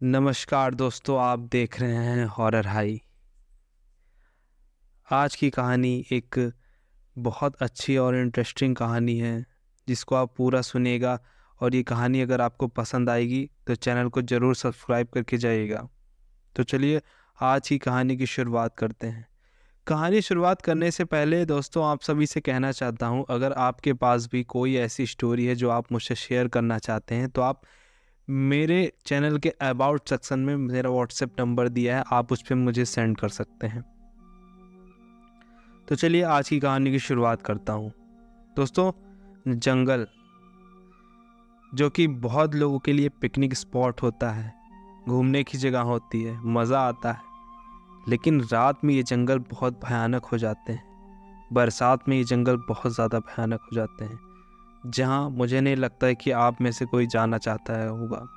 नमस्कार दोस्तों, आप देख रहे हैं हॉरर हाई। आज की कहानी एक बहुत अच्छी और इंटरेस्टिंग कहानी है जिसको आप पूरा सुनिएगा। और ये कहानी अगर आपको पसंद आएगी तो चैनल को ज़रूर सब्सक्राइब करके जाइएगा। तो चलिए आज की कहानी की शुरुआत करते हैं। कहानी शुरुआत करने से पहले दोस्तों आप सभी से कहना चाहता हूँ, अगर आपके पास भी कोई ऐसी स्टोरी है जो आप मुझसे शेयर करना चाहते हैं तो आप मेरे चैनल के अबाउट सेक्शन में मेरा व्हाट्सएप नंबर दिया है, आप उस पर मुझे सेंड कर सकते हैं। तो चलिए आज की कहानी की शुरुआत करता हूँ। दोस्तों, जंगल जो कि बहुत लोगों के लिए पिकनिक स्पॉट होता है, घूमने की जगह होती है, मज़ा आता है, लेकिन रात में ये जंगल बहुत भयानक हो जाते हैं। बरसात में ये जंगल बहुत ज़्यादा भयानक हो जाते हैं, जहाँ मुझे नहीं लगता है कि आप में से कोई जाना चाहता है होगा।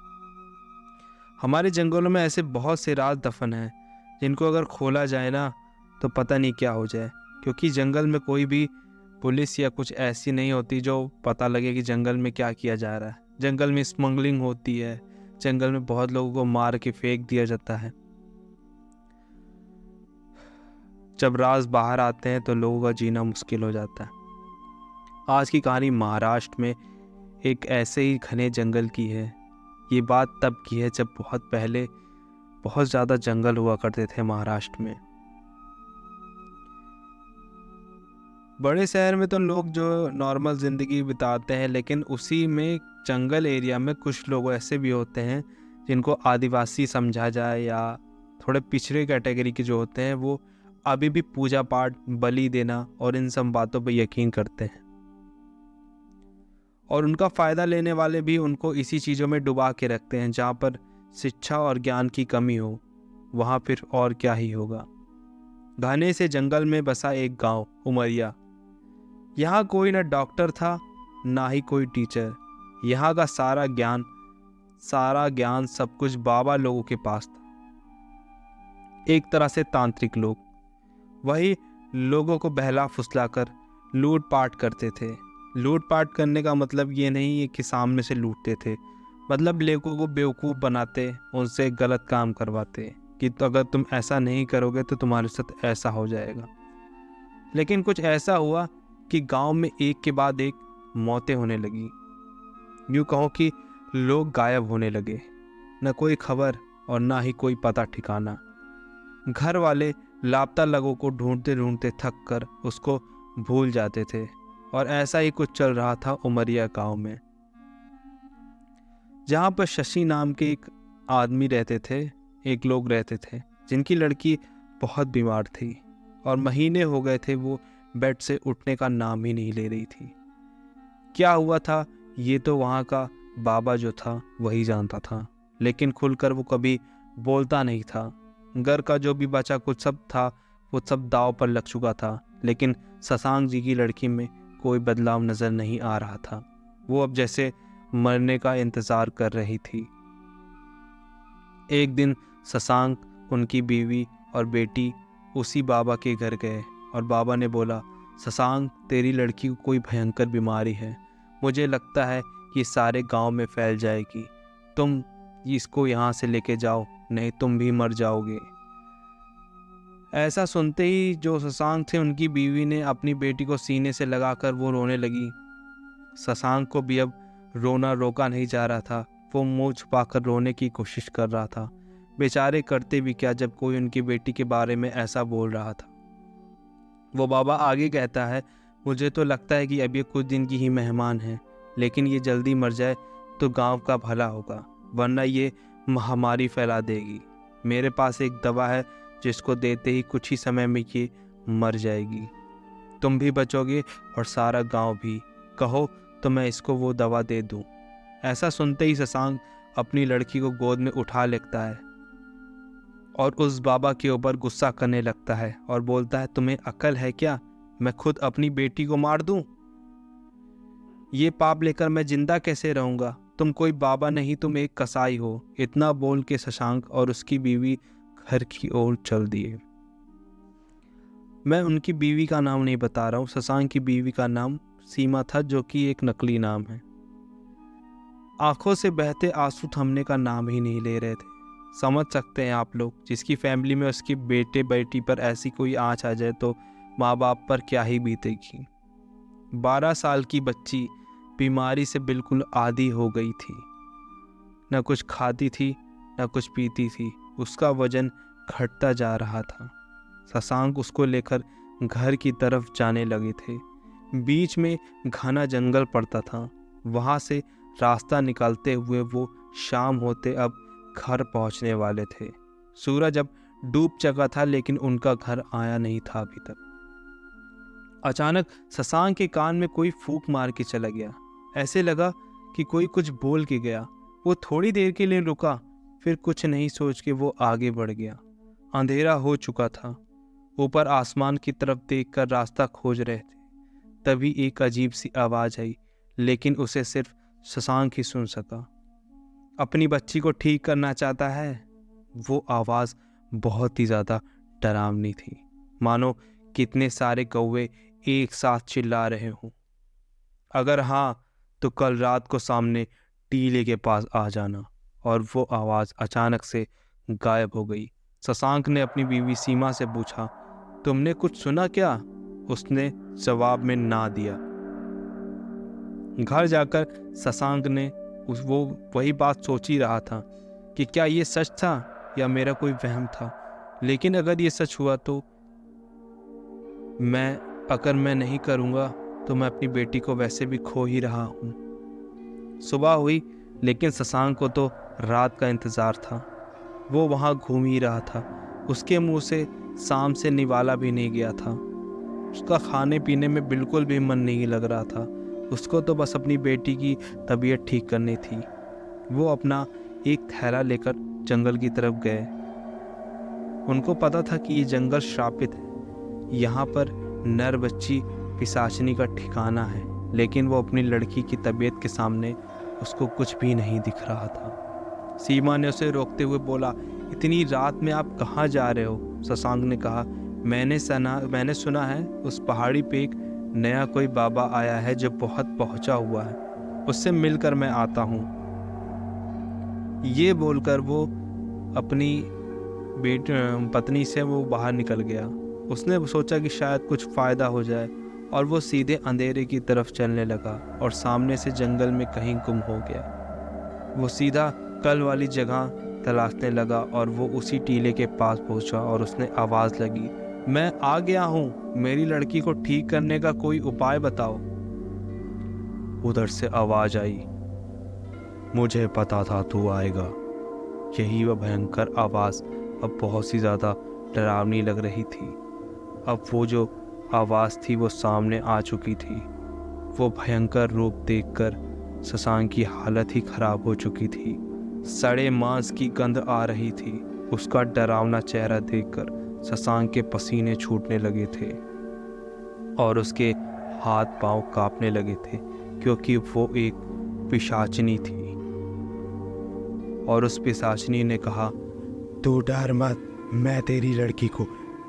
हमारे जंगलों में ऐसे बहुत से राज दफन हैं जिनको अगर खोला जाए ना तो पता नहीं क्या हो जाए, क्योंकि जंगल में कोई भी पुलिस या कुछ ऐसी नहीं होती जो पता लगे कि जंगल में क्या किया जा रहा है। जंगल में स्मगलिंग होती है, जंगल में बहुत लोगों को मार के फेंक दिया जाता है। जब राज बाहर आते हैं तो लोगों का जीना मुश्किल हो जाता है। आज की कहानी महाराष्ट्र में एक ऐसे ही घने जंगल की है। ये बात तब की है जब बहुत पहले बहुत ज़्यादा जंगल हुआ करते थे महाराष्ट्र में। बड़े शहर में तो लोग जो नॉर्मल ज़िंदगी बिताते हैं, लेकिन उसी में जंगल एरिया में कुछ लोग ऐसे भी होते हैं जिनको आदिवासी समझा जाए या थोड़े पिछड़े कैटेगरी के जो होते हैं, वो अभी भी पूजा पाठ, बलि देना और इन सब बातों पर यकीन करते हैं। और उनका फ़ायदा लेने वाले भी उनको इसी चीज़ों में डुबा के रखते हैं। जहाँ पर शिक्षा और ज्ञान की कमी हो वहाँ फिर और क्या ही होगा। घने से जंगल में बसा एक गांव उमरिया। यहाँ कोई ना डॉक्टर था, ना ही कोई टीचर। यहाँ का सारा ज्ञान सब कुछ बाबा लोगों के पास था। एक तरह से तांत्रिक लोग, वही लोगों को बहला फुसलाकर लूट पाट करते थे। लूट पाट करने का मतलब ये नहीं है कि सामने से लूटते थे, मतलब लोगों को बेवकूफ़ बनाते, उनसे गलत काम करवाते कि तो अगर तुम ऐसा नहीं करोगे तो तुम्हारे साथ ऐसा हो जाएगा। लेकिन कुछ ऐसा हुआ कि गांव में एक के बाद एक मौतें होने लगी। यूँ कहो कि लोग गायब होने लगे, न कोई खबर और ना ही कोई पता ठिकाना। घर वाले लापता लोगों को ढूंढते ढूंढते थक कर उसको भूल जाते थे। और ऐसा ही कुछ चल रहा था उमरिया गांव में, जहाँ पर शशि नाम के एक आदमी रहते थे, एक लोग रहते थे जिनकी लड़की बहुत बीमार थी और महीने हो गए थे वो बेड से उठने का नाम ही नहीं ले रही थी। क्या हुआ था ये तो वहाँ का बाबा जो था वही जानता था, लेकिन खुलकर वो कभी बोलता नहीं था। घर का जो भी बचा कुछ सब था वो सब दांव पर लग चुका था, लेकिन शशांक जी की लड़की में कोई बदलाव नज़र नहीं आ रहा था। वो अब जैसे मरने का इंतज़ार कर रही थी। एक दिन शशांक, उनकी बीवी और बेटी उसी बाबा के घर गए और बाबा ने बोला, शशांक तेरी लड़की को कोई भयंकर बीमारी है, मुझे लगता है कि सारे गांव में फैल जाएगी, तुम इसको यहाँ से लेके जाओ नहीं तुम भी मर जाओगे। ऐसा सुनते ही जो शशांक थे उनकी बीवी ने अपनी बेटी को सीने से लगाकर वो रोने लगी। शशांक को भी अब रोना रोका नहीं जा रहा था, वो मुंह छुपाकर रोने की कोशिश कर रहा था। बेचारे करते भी क्या जब कोई उनकी बेटी के बारे में ऐसा बोल रहा था। वो बाबा आगे कहता है, मुझे तो लगता है कि अब ये कुछ दिन की ही मेहमान है, लेकिन ये जल्दी मर जाए तो गांव का भला होगा, वरना ये महामारी फैला देगी। मेरे पास एक दवा है जिसको देते ही कुछ ही समय में ये मर जाएगी, तुम भी बचोगे और सारा गांव भी। कहो तो मैं इसको वो दवा दे दूं। ऐसा सुनते ही शशांक अपनी लड़की को गोद में उठा लेता है और उस बाबा के ऊपर गुस्सा करने लगता है और बोलता है, तुम्हें अकल है क्या, मैं खुद अपनी बेटी को मार दूं? ये पाप लेकर मैं जिंदा कैसे रहूंगा? तुम कोई बाबा नहीं, तुम एक कसाई हो। इतना बोल के शशांक और उसकी बीवी घर की ओर चल दिए। मैं उनकी बीवी का नाम नहीं बता रहा हूँ, शशांक की बीवी का नाम सीमा था, जो कि एक नकली नाम है। आंखों से बहते आंसू थमने का नाम ही नहीं ले रहे थे। समझ सकते हैं आप लोग, जिसकी फैमिली में उसकी बेटे बेटी पर ऐसी कोई आँच आ जाए तो माँ बाप पर क्या ही बीतेगी। 12 साल की बच्ची बीमारी से बिल्कुल आदी हो गई थी। न कुछ खाती थी न कुछ पीती थी। उसका वजन घटता जा रहा था। शशांक उसको लेकर घर की तरफ जाने लगे थे। बीच में घना जंगल पड़ता था। वहाँ से रास्ता निकालते हुए वो शाम होते अब घर पहुँचने वाले थे। सूरज अब डूब चुका था, लेकिन उनका घर आया नहीं था अभी तक। अचानक शशांक के कान में कोई फूंक मार के चला गया। ऐसे लगा कि कोई कुछ बोल के गया। वो थोड़ी देर के लिए रुका, फिर कुछ नहीं सोच के वो आगे बढ़ गया। अंधेरा हो चुका था। ऊपर आसमान की तरफ देखकर रास्ता खोज रहे थे। तभी एक अजीब सी आवाज़ आई, लेकिन उसे सिर्फ शशांक ही सुन सका। अपनी बच्ची को ठीक करना चाहता है। वो आवाज़ बहुत ही ज़्यादा डरावनी थी, मानो कितने सारे कौवे एक साथ चिल्ला रहे हों। अगर हाँ तो कल रात को सामने टीले के पास आ जाना। और वो आवाज़ अचानक से गायब हो गई। शशांक ने अपनी बीवी सीमा से पूछा, तुमने कुछ सुना क्या? उसने जवाब में ना दिया। घर जाकर शशांक ने वो वही बात सोच ही रहा था कि क्या ये सच था या मेरा कोई वहम था। लेकिन अगर ये सच हुआ तो अगर मैं नहीं करूँगा तो मैं अपनी बेटी को वैसे भी खो ही रहा हूँ। सुबह हुई, लेकिन शशांक को तो रात का इंतज़ार था। वो वहाँ घूम ही रहा था। उसके मुंह से शाम से निवाला भी नहीं गया था। उसका खाने पीने में बिल्कुल भी मन नहीं लग रहा था। उसको तो बस अपनी बेटी की तबीयत ठीक करनी थी। वो अपना एक थैला लेकर जंगल की तरफ गए। उनको पता था कि ये जंगल श्रापित है। यहाँ पर नर बच्ची पिशाचिनी का ठिकाना है, लेकिन वो अपनी लड़की की तबीयत के सामने उसको कुछ भी नहीं दिख रहा था। सीमा ने उसे रोकते हुए बोला, इतनी रात में आप कहाँ जा रहे हो? शशांक ने कहा, मैंने सुना है उस पहाड़ी पे एक नया कोई बाबा आया है जो बहुत पहुंचा हुआ है। उससे मिलकर मैं आता हूँ। ये बोलकर वो अपनी पत्नी से वो बाहर निकल गया। उसने सोचा कि शायद कुछ फ़ायदा हो जाए, और वो सीधे अंधेरे की तरफ चलने लगा और सामने से जंगल में कहीं गुम हो गया। वो सीधा कल वाली जगह तलाशने लगा और वो उसी टीले के पास पहुंचा और उसने आवाज़ लगी, मैं आ गया हूँ, मेरी लड़की को ठीक करने का कोई उपाय बताओ। उधर से आवाज़ आई, मुझे पता था तू आएगा। यही वह भयंकर आवाज़ अब बहुत सी ज़्यादा डरावनी लग रही थी। अब वो जो आवाज़ थी वो सामने आ चुकी थी। वो भयंकर रूप देखकर शशांक की हालत ही खराब हो चुकी थी। सड़े मांस की गंध आ रही थी। उसका डरावना चेहरा देखकर शशांक के पसीने छूटने लगे थे और उसके हाथ पांव कांपने लगे थे, क्योंकि वो एक पिशाचिनी थी। और उस पिशाचिनी ने कहा, तू डर मत, मैं तेरी लड़की को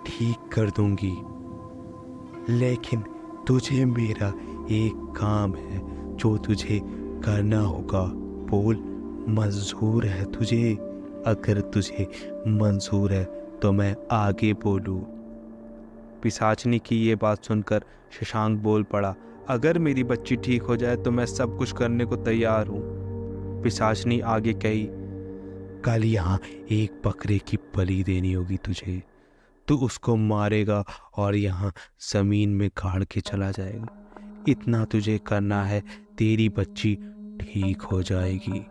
ठीक कर दूंगी, लेकिन तुझे मेरा एक काम है जो तुझे करना होगा। बोल, मंजूर है तुझे? अगर तुझे मंजूर है तो मैं आगे बोलूं। पिशाचिनी की ये बात सुनकर शशांक बोल पड़ा, अगर मेरी बच्ची ठीक हो जाए तो मैं सब कुछ करने को तैयार हूँ। पिशाचिनी आगे कही, कल यहाँ एक बकरे की बलि देनी होगी तुझे। तू उसको मारेगा और यहाँ जमीन में गाड़ के चला जाएगा। इतना तुझे करना है, तेरी बच्ची ठीक हो जाएगी।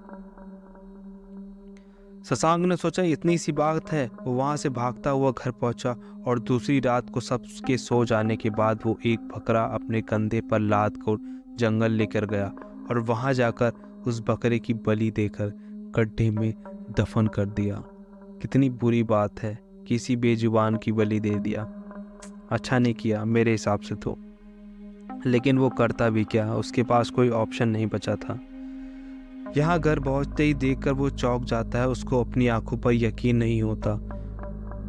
शशांक ने सोचा इतनी सी बात है। वो वहाँ से भागता हुआ घर पहुँचा और दूसरी रात को सबके सो जाने के बाद वो एक बकरा अपने कंधे पर लाद कर जंगल लेकर गया और वहाँ जाकर उस बकरे की बलि देकर गड्ढे में दफन कर दिया। कितनी बुरी बात है, किसी बेजुबान की बलि दे दिया। अच्छा नहीं किया मेरे हिसाब से तो, लेकिन वो करता भी क्या, उसके पास कोई ऑप्शन नहीं बचा था। यहाँ घर पहुँचते ही देखकर वो चौंक जाता है। उसको अपनी आंखों पर यकीन नहीं होता।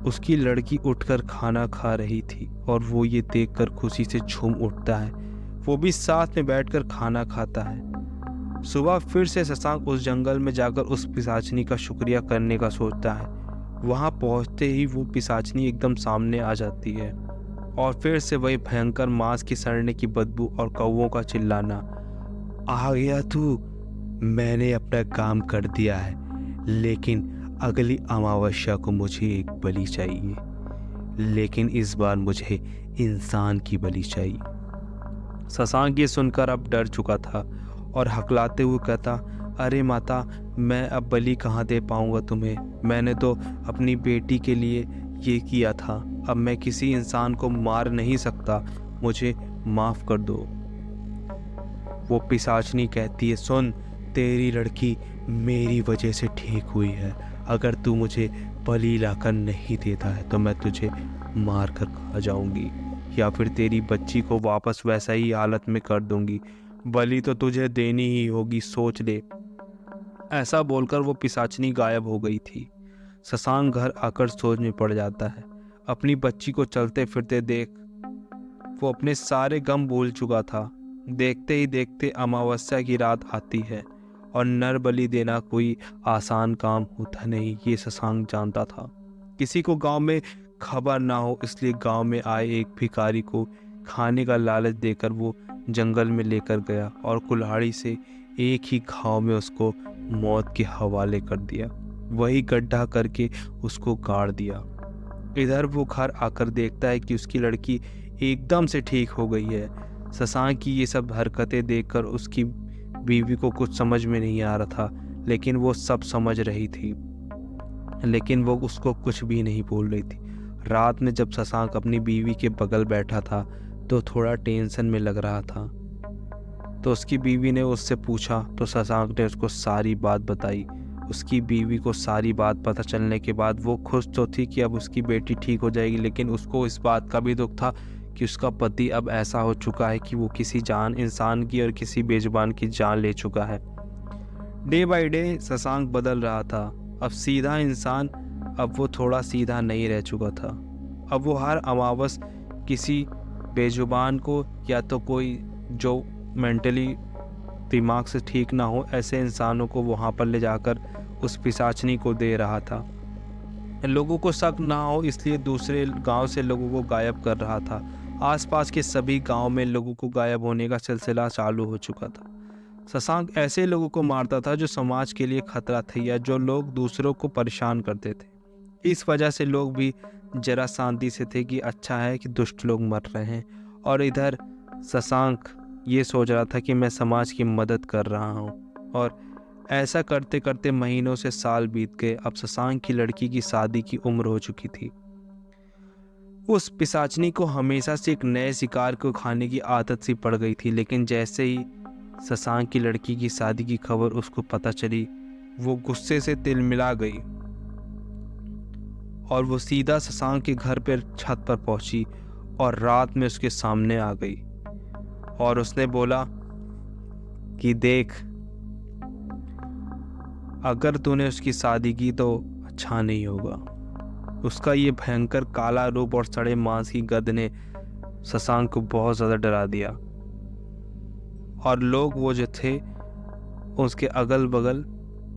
उसकी लड़की उठकर खाना खा रही थी और वो ये देखकर खुशी से झूम उठता है। वो भी साथ में बैठकर खाना खाता है। सुबह फिर से शशांक उस जंगल में जाकर उस पिशाचिनी का शुक्रिया करने का सोचता है। वहां पहुंचते ही वो पिशाचिनी एकदम सामने आ जाती है और फिर से वही भयंकर मांस की सड़ने की बदबू और कौवों का चिल्लाना। आ गया तू। मैंने अपना काम कर दिया है, लेकिन अगली अमावस्या को मुझे एक बलि चाहिए, लेकिन इस बार मुझे इंसान की बलि चाहिए। शशांक ये सुनकर अब डर चुका था और हकलाते हुए कहता, अरे माता, मैं अब बलि कहाँ दे पाऊंगा तुम्हें? मैंने तो अपनी बेटी के लिए ये किया था। अब मैं किसी इंसान को मार नहीं सकता, मुझे माफ कर दो। वो पिशाचनी कहती है, सुन, तेरी लड़की मेरी वजह से ठीक हुई है। अगर तू मुझे बलि लाकर नहीं देता है तो मैं तुझे मार कर खा जाऊंगी, या फिर तेरी बच्ची को वापस वैसा ही हालत में कर दूंगी। बलि तो तुझे देनी ही होगी, सोच ले। ऐसा बोलकर वो पिशाचनी गायब हो गई थी। शशांक घर आकर सोच में पड़ जाता है। अपनी बच्ची को चलते फिरते देख वो अपने सारे गम भूल चुका था। देखते ही देखते अमावस्या की रात आती है और नर बलि देना कोई आसान काम होता नहीं, ये शशांक जानता था। किसी को गांव में खबर ना हो, इसलिए गांव में आए एक भिखारी को खाने का लालच देकर वो जंगल में लेकर गया और कुल्हाड़ी से एक ही घाव में उसको मौत के हवाले कर दिया। वही गड्ढा करके उसको गाड़ दिया। इधर वो घर आकर देखता है कि उसकी लड़की एकदम से ठीक हो गई है। शशांक की ये सब हरकतें देखकर उसकी बीवी को कुछ समझ में नहीं आ रहा था, लेकिन वो सब समझ रही थी, लेकिन वो उसको कुछ भी नहीं बोल रही थी। रात में जब शशांक अपनी बीवी के बगल बैठा था तो थोड़ा टेंशन में लग रहा था। तो उसकी बीवी ने उससे पूछा तो शशांक ने उसको सारी बात बताई। उसकी बीवी को सारी बात पता चलने के बाद वो खुश तो थी कि अब उसकी बेटी ठीक हो जाएगी, लेकिन उसको इस बात का भी दुख था कि उसका पति अब ऐसा हो चुका है कि वो किसी जान इंसान की और किसी बेजुबान की जान ले चुका है। डे बाय डे शशांक बदल रहा था। अब सीधा इंसान, अब वो थोड़ा सीधा नहीं रह चुका था। अब वो हर अमावस किसी बेजुबान को, या तो कोई जो मेंटली दिमाग से ठीक ना हो, ऐसे इंसानों को वहाँ पर ले जाकर उस पिशाचनी को दे रहा था। लोगों को शक ना हो इसलिए दूसरे गांव से लोगों को गायब कर रहा था। आसपास के सभी गांव में लोगों को गायब होने का सिलसिला चालू हो चुका था। शशांक ऐसे लोगों को मारता था जो समाज के लिए खतरा थे या जो लोग दूसरों को परेशान करते थे। इस वजह से लोग भी जरा शांति से थे कि अच्छा है कि दुष्ट लोग मर रहे हैं, और इधर शशांक ये सोच रहा था कि मैं समाज की मदद कर रहा हूँ। और ऐसा करते करते महीनों से साल बीत गए। अब शशांक की लड़की की शादी की उम्र हो चुकी थी। उस पिशाचनी को हमेशा से एक नए शिकार को खाने की आदत सी पड़ गई थी, लेकिन जैसे ही शशांक की लड़की की शादी की खबर उसको पता चली, वो गुस्से से तिलमिला गई और वो सीधा शशांक के घर पर छत पर पहुंची और रात में उसके सामने आ गई और उसने बोला कि देख, अगर तूने उसकी शादी की तो अच्छा नहीं होगा। उसका ये भयंकर काला रूप और सड़े मांस की गंध ने शशांक को बहुत ज़्यादा डरा दिया, और लोग वो जो थे उसके अगल बगल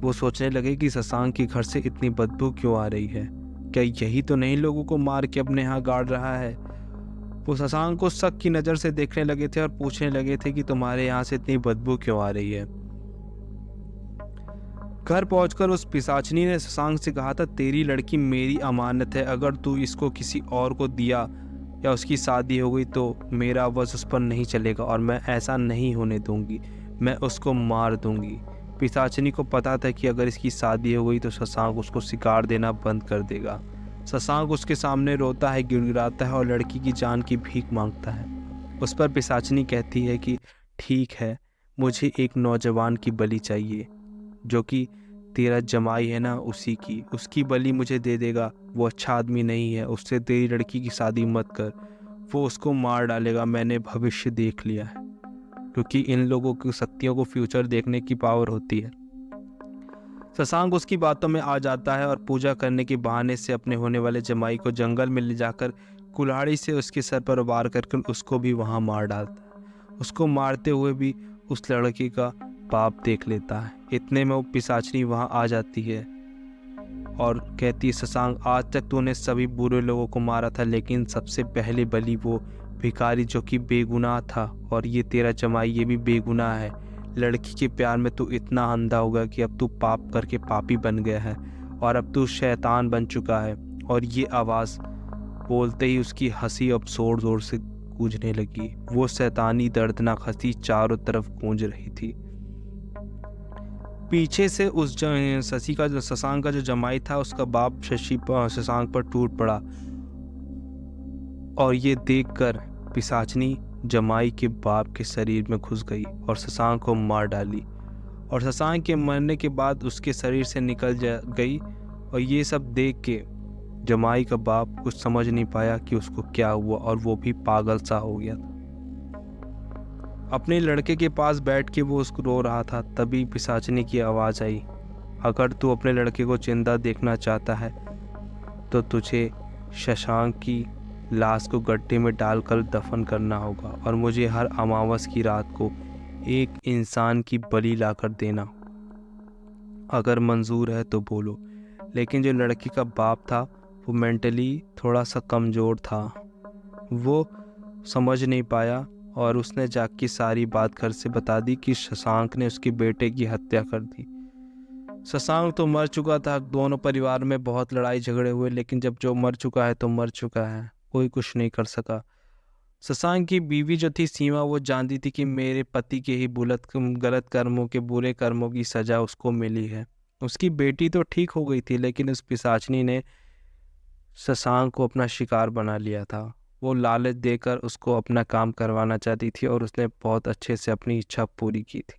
वो सोचने लगे कि शशांक के घर से इतनी बदबू क्यों आ रही है, क्या यही तो नहीं लोगों को मार के अपने यहाँ गाड़ रहा है। वो शशांक को शक की नज़र से देखने लगे थे और पूछने लगे थे कि तुम्हारे यहाँ से इतनी बदबू क्यों आ रही है। घर पहुंचकर उस पिशाचनी ने शशांक से कहा था, तेरी लड़की मेरी अमानत है, अगर तू इसको किसी और को दिया या उसकी शादी हो गई तो मेरा वश उस पर नहीं चलेगा और मैं ऐसा नहीं होने दूंगी, मैं उसको मार दूंगी। पिशाचनी को पता था कि अगर इसकी शादी हो गई तो शशांक उसको शिकार देना बंद कर देगा। शशांक उसके सामने रोता है, गिड़गिड़ाता है और लड़की की जान की भीख मांगता है। उस पर पिशाचनी कहती है कि ठीक है, मुझे एक नौजवान की बलि चाहिए, जो कि तेरा जमाई है ना, उसकी बलि मुझे दे देगा। वो अच्छा आदमी नहीं है, उससे तेरी लड़की की शादी मत कर, वो उसको मार डालेगा। मैंने भविष्य देख लिया है, क्योंकि इन लोगों की शक्तियों को फ्यूचर देखने की पावर होती है। शशांक उसकी बातों में आ जाता है और पूजा करने के बहाने से अपने होने वाले जमाई को जंगल में ले जाकर कुल्हाड़ी से उसके सर पर वार करके उसको भी वहाँ मार डालता है। उसको मारते हुए भी उस लड़की का बाप देख लेता है। इतने में वो पिशाचनी वहाँ आ जाती है और कहती है, शशांक आज तक तूने सभी बुरे लोगों को मारा था, लेकिन सबसे पहले बलि वो भिखारी जो कि बेगुनाह था, और ये तेरा जमाई ये भी बेगुनाह है। लड़की के प्यार में तू इतना अंधा होगा कि अब तू पाप करके पापी बन गया है और अब तू शैतान बन चुका है। और ये आवाज़ बोलते ही उसकी हंसी अब जोर जोर से गूंजने लगी। वो शैतानी दर्दनाक हंसी चारों तरफ गूंज रही थी। पीछे से उस शशि का जो शशांक का जो जमाई था, उसका बाप शशांक पर टूट पड़ा और ये देखकर पिशाचनी जमाई के बाप के शरीर में घुस गई और शशांक को मार डाली। और शशांक के मरने के बाद उसके शरीर से निकल गई। और ये सब देख के जमाई का बाप कुछ समझ नहीं पाया कि उसको क्या हुआ, और वो भी पागल सा हो गया था। अपने लड़के के पास बैठ के वो उसको रो रहा था। तभी पिशाचनी की आवाज़ आई, अगर तू अपने लड़के को जिंदा देखना चाहता है तो तुझे शशांक की लाश को गड्ढे में डालकर दफन करना होगा, और मुझे हर अमावस की रात को एक इंसान की बलि लाकर देना। अगर मंजूर है तो बोलो। लेकिन जो लड़की का बाप था वो मेंटली थोड़ा सा कमज़ोर था, वो समझ नहीं पाया और उसने जाके सारी बात घर से बता दी कि शशांक ने उसके बेटे की हत्या कर दी। शशांक तो मर चुका था, दोनों परिवार में बहुत लड़ाई झगड़े हुए, लेकिन जब जो मर चुका है तो मर चुका है, कोई कुछ नहीं कर सका। शशांक की बीवी जो थी सीमा, वो जानती थी कि मेरे पति के ही गलत कर्मों के बुरे कर्मों की सजा उसको मिली है। उसकी बेटी तो ठीक हो गई थी, लेकिन उस पिशाचनी ने शशांक को अपना शिकार बना लिया था। वो लालच देकर उसको अपना काम करवाना चाहती थी और उसने बहुत अच्छे से अपनी इच्छा पूरी की थी।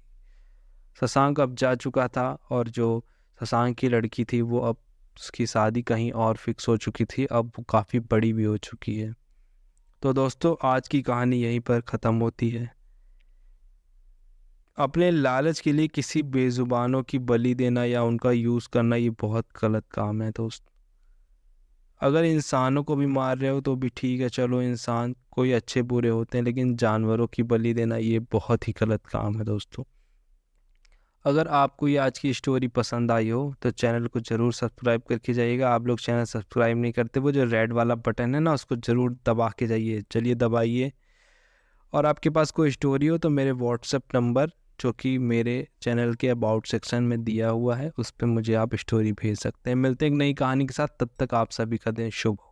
शशांक अब जा चुका था और जो शशांक की लड़की थी वो अब उसकी शादी कहीं और फिक्स हो चुकी थी, अब वो काफ़ी बड़ी भी हो चुकी है। तो दोस्तों, आज की कहानी यहीं पर ख़त्म होती है। अपने लालच के लिए किसी बेजुबानों की बलि देना या उनका यूज़ करना ये बहुत गलत काम है दोस्त। अगर इंसानों को भी मार रहे हो तो भी ठीक है, चलो इंसान कोई अच्छे बुरे होते हैं, लेकिन जानवरों की बलि देना ये बहुत ही गलत काम है दोस्तों। अगर आपको ये आज की स्टोरी पसंद आई हो तो चैनल को ज़रूर सब्सक्राइब करके जाइएगा। आप लोग चैनल सब्सक्राइब नहीं करते, वो जो रेड वाला बटन है ना, उसको ज़रूर दबा के जाइए। चलिए दबाइए। और आपके पास कोई स्टोरी हो तो मेरे व्हाट्सएप नंबर, जो कि मेरे चैनल के अबाउट सेक्शन में दिया हुआ है, उस पर मुझे आप स्टोरी भेज सकते हैं। मिलते हैं एक नई कहानी के साथ, तब तक आप सभी का दिन शुभ हो।